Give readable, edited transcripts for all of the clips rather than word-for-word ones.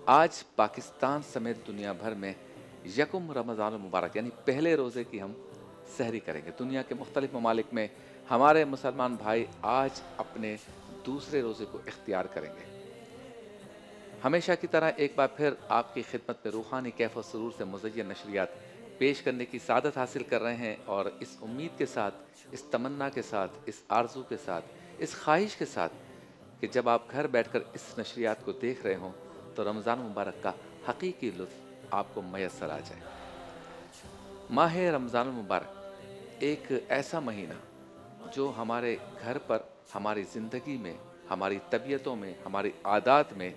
आज पाकिस्तान समेत दुनिया भर में यकुम रमज़ान मुबारक यानी पहले रोज़े की हम सहरी करेंगे। दुनिया के मुख्तलिफ ममालिक में हमारे मुसलमान भाई आज अपने दूसरे रोज़े को इख्तियार करेंगे। हमेशा की तरह एक बार फिर आपकी खिदमत में रूहानी कैफ व सुरूर से मुज़य्यन नशरियात पेश करने की सादत हासिल कर रहे हैं, और इस उम्मीद के साथ, इस तमन्ना के साथ, इस आरज़ू के साथ, इस ख्वाहिश के साथ कि जब आप घर बैठकर इस नशरियात को देख रहे हों तो रमज़ान मुबारक का हकीकी लुत्फ़ आपको मैसर आ जाए। माह रमज़ान मुबारक एक ऐसा महीना जो हमारे घर पर, हमारी ज़िंदगी में, हमारी तबीयतों में, हमारी आदत में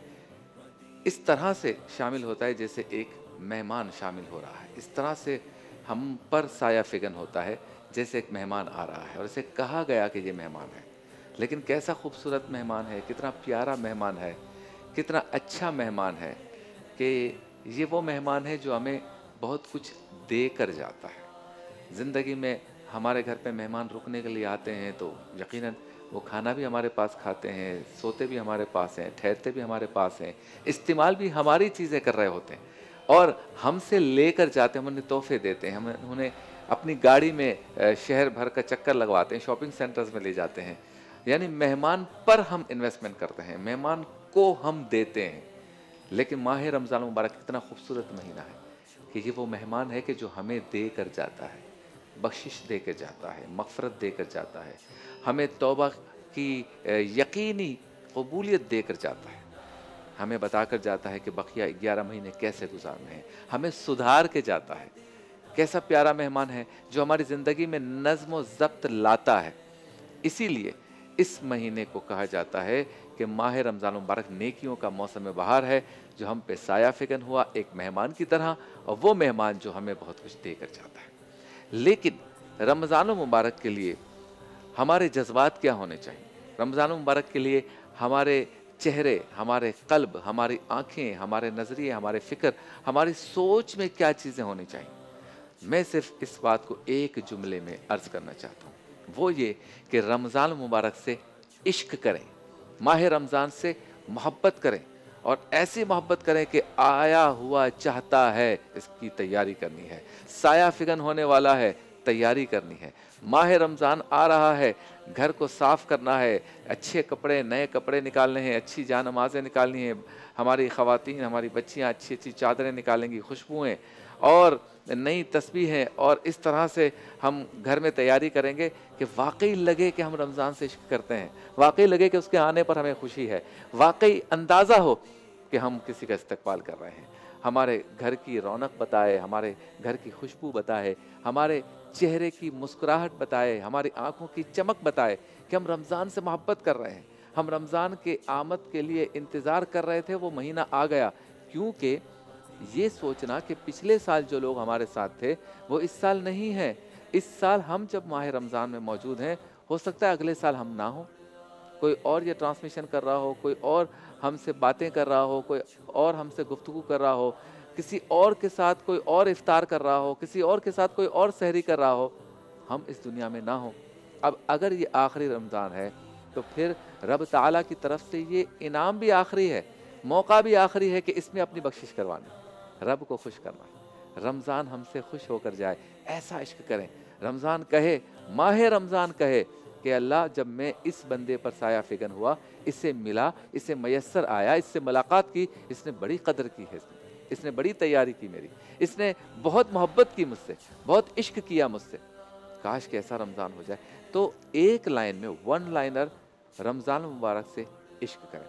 इस तरह से शामिल होता है जैसे एक मेहमान शामिल हो रहा है। इस तरह से हम पर साया फिगन होता है जैसे एक मेहमान आ रहा है, और इसे कहा गया कि ये मेहमान है। लेकिन कैसा खूबसूरत मेहमान है, कितना प्यारा मेहमान है, कितना अच्छा मेहमान है कि ये वो मेहमान है जो हमें बहुत कुछ दे कर जाता है। ज़िंदगी में हमारे घर पे मेहमान रुकने के लिए आते हैं तो यकीनन वो खाना भी हमारे पास खाते हैं, सोते भी हमारे पास हैं, ठहरते भी हमारे पास हैं, इस्तेमाल भी हमारी चीज़ें कर रहे होते हैं, और हमसे लेकर जाते हैं, हम उन्हें तोहफे देते हैं, हम उन्हें अपनी गाड़ी में शहर भर का चक्कर लगवाते हैं, शॉपिंग सेंटर्स में ले जाते हैं। यानी मेहमान पर हम इन्वेस्टमेंट करते हैं, मेहमान को हम देते हैं। लेकिन माह रमज़ान मुबारक इतना खूबसूरत महीना है कि ये वो मेहमान है कि जो हमें दे कर जाता है, बख्शिश दे कर जाता है, मग़फ़िरत दे कर जाता है, हमें तौबा की यकीनी कबूलियत दे कर जाता है, हमें बता कर जाता है कि बकिया 11 महीने कैसे गुजारने हैं, हमें सुधार के जाता है। कैसा प्यारा मेहमान है जो हमारी ज़िंदगी में नज़्म व ज़ब्त लाता है। इसीलिए इस महीने को कहा जाता है कि माह रमज़ान मुबारक नेकियों का मौसम बहार है, जो हम पे साया फ़िगन हुआ एक मेहमान की तरह, और वो मेहमान जो हमें बहुत कुछ दे कर जाता है। लेकिन रमज़ान मुबारक के लिए हमारे जज्बात क्या होने चाहिए? रमज़ान मुबारक के लिए हमारे चेहरे, हमारे क़ल्ब, हमारी आँखें, हमारे नज़रिए, हमारे फ़िक्र, हमारी सोच में क्या चीज़ें होनी चाहिए? मैं सिर्फ इस बात को एक जुमले में अर्ज़ करना चाहता हूँ, वो ये कि रमज़ान मुबारक से इश्क करें, माह रमज़ान से मोहब्बत करें, और ऐसी मोहब्बत करें कि आया हुआ चाहता है, इसकी तैयारी करनी है, साया फ़िगन होने वाला है, तैयारी करनी है। माह रमज़ान आ रहा है, घर को साफ़ करना है, अच्छे कपड़े, नए कपड़े निकालने हैं, अच्छी जानमाज़ें निकालनी है, हमारी ख़वातीन, हमारी बच्चियाँ अच्छी-अच्छी चादरें निकालेंगी, खुशबुएँ और नई तस्बीहें, और इस तरह से हम घर में तैयारी करेंगे कि वाक़ई लगे कि हम रमज़ान से इश्क करते हैं, वाक़ई लगे कि उसके आने पर हमें खुशी है, वाक़ई अंदाज़ा हो कि हम किसी का इस्तक़बाल कर रहे हैं। हमारे घर की रौनक बताए, हमारे घर की खुशबू बताए, हमारे चेहरे की मुस्कुराहट बताए, हमारी आँखों की चमक बताए कि हम रमज़ान से मोहब्बत कर रहे हैं, हम रमज़ान के आमद के लिए इंतज़ार कर रहे थे, वो महीना आ गया। क्योंकि ये सोचना कि पिछले साल जो लोग हमारे साथ थे वो इस साल नहीं हैं, इस साल हम जब माह रमज़ान में मौजूद हैं, हो सकता है अगले साल हम ना हो, कोई और ये ट्रांसमिशन कर रहा हो, कोई और हमसे बातें कर रहा हो, कोई और हमसे गुफ्तगू कर रहा हो, किसी और के साथ कोई और इफ्तार कर रहा हो, किसी और के साथ कोई और सहरी कर रहा हो, हम इस दुनिया में ना हो। अब अगर ये आखिरी रमज़ान है तो फिर रब ताला की तरफ से ये इनाम भी आखिरी है, मौका भी आखिरी है कि इसमें अपनी बख्शिश करवानी, रब को खुश करना है। रमज़ान हमसे खुश होकर जाए, ऐसा इश्क करें। रमज़ान कहे, माह रमज़ान कहे कि अल्लाह, जब मैं इस बंदे पर साया फ़िगन हुआ, इससे मिला, इससे मयस्सर आया, इससे मुलाकात की, इसने बड़ी कदर की है, इसने बड़ी तैयारी की मेरी, इसने बहुत मोहब्बत की मुझसे, बहुत इश्क किया मुझसे, काश कि ऐसा रमज़ान हो जाए। तो एक लाइन में, वन लाइनर रमज़ान मुबारक से इश्क करें।